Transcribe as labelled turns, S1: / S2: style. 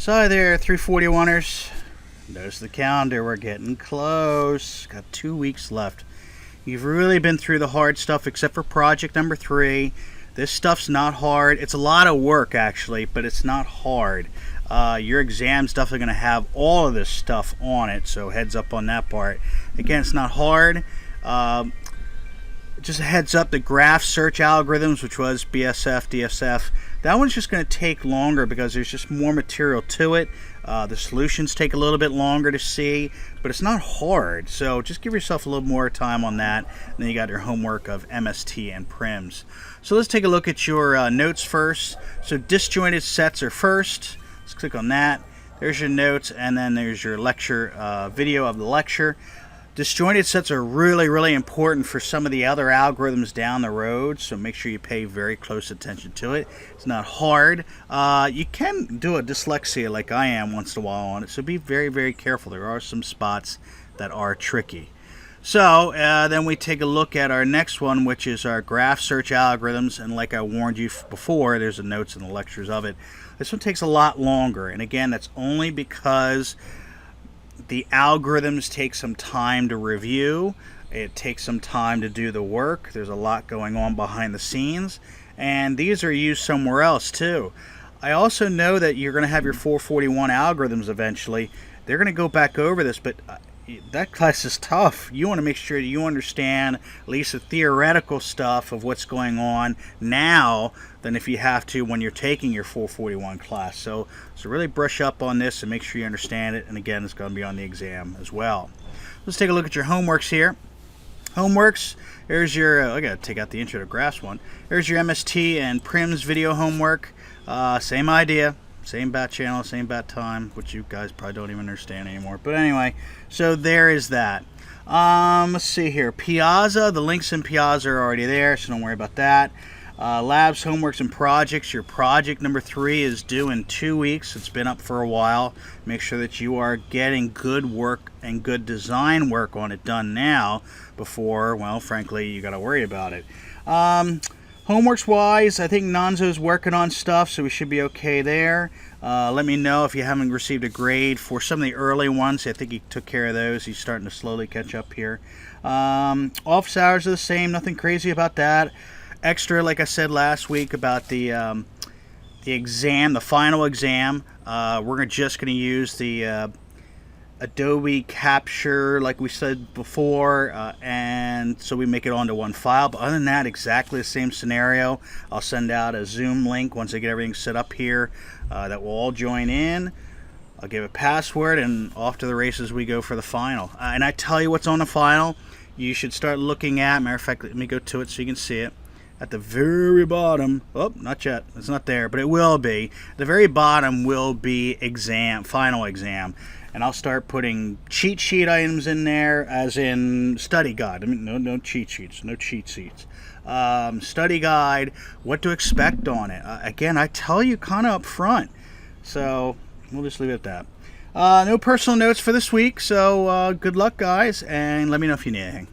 S1: So hi there, 341ers. Notice the calendar, we're getting close. Got 2 weeks left. You've really been through the hard stuff except for project number 3. This stuff's not hard. It's a lot of work actually, but it's not hard. Your exam's definitely going to have all of this stuff on it, so heads up on that part. Again, it's not hard. Just a heads up, the graph search algorithms, which was BSF, DSF, that one's just going to take longer because there's just more material to it. The solutions take a little bit longer to see, but it's not hard. So just give yourself a little more time on that. And then you got your homework of MST and prims. So let's take a look at your notes first. So disjointed sets are first. Let's click on that. There's your notes, and then there's your lecture video of the lecture. Disjointed sets are really, really important for some of the other algorithms down the road, so make sure you pay very close attention to it. It's not hard. You can do a dyslexia like I am once in a while on it, so be very, very careful. There are some spots that are tricky. So then we take a look at our next one, which is our graph search algorithms, and like I warned you before, there's the notes and the lectures of it. This one takes a lot longer, and again, that's only because the algorithms take some time to review. It takes some time to do the work. There's a lot going on behind the scenes, and these are used somewhere else too. I also know that you're going to have your 441 algorithms eventually. They're going to go back over this, but that class is tough. You want to make sure that you understand at least the theoretical stuff of what's going on now than if you have to when you're taking your 441 class. So really brush up on this and make sure you understand it. And again, it's going to be on the exam as well. Let's take a look at your homeworks here. Homeworks, here's your, I got to take out the intro to graphs one. Here's your MST and prims video homework. Same idea. Same bat channel, same bat time, which you guys probably don't even understand anymore. But anyway, so there is that. Let's see here. Piazza, the links in Piazza are already there, so don't worry about that. Labs, homeworks, and projects. Your project number 3 is due in 2 weeks. It's been up for a while. Make sure that you are getting good work and good design work on it done now before, well, frankly, you got to worry about it. Homeworks wise, I think Nonzo's working on stuff, so we should be okay there. Let me know if you haven't received a grade for some of the early ones. I think he took care of those. He's starting to slowly catch up here. Office hours are the same, nothing crazy about that. Extra, like I said last week about the exam, the final exam, we're just going to use the Adobe Capture, like we said before, and so we make it onto one file. But other than that, exactly the same scenario. I'll send out a Zoom link once I get everything set up here that we'll all join in. I'll give a password, and off to the races we go for the final. And I tell you what's on the final. You should start looking at, matter of fact, let me go to it so you can see it. At the very bottom, oh, not yet, it's not there, but it will be. The very bottom will be exam, final exam. And I'll start putting cheat sheet items in there, as in study guide. I mean, no cheat sheets, no cheat sheets. Study guide, what to expect on it. Again, I tell you kind of up front. So we'll just leave it at that. No personal notes for this week, so good luck, guys, and let me know if you need anything.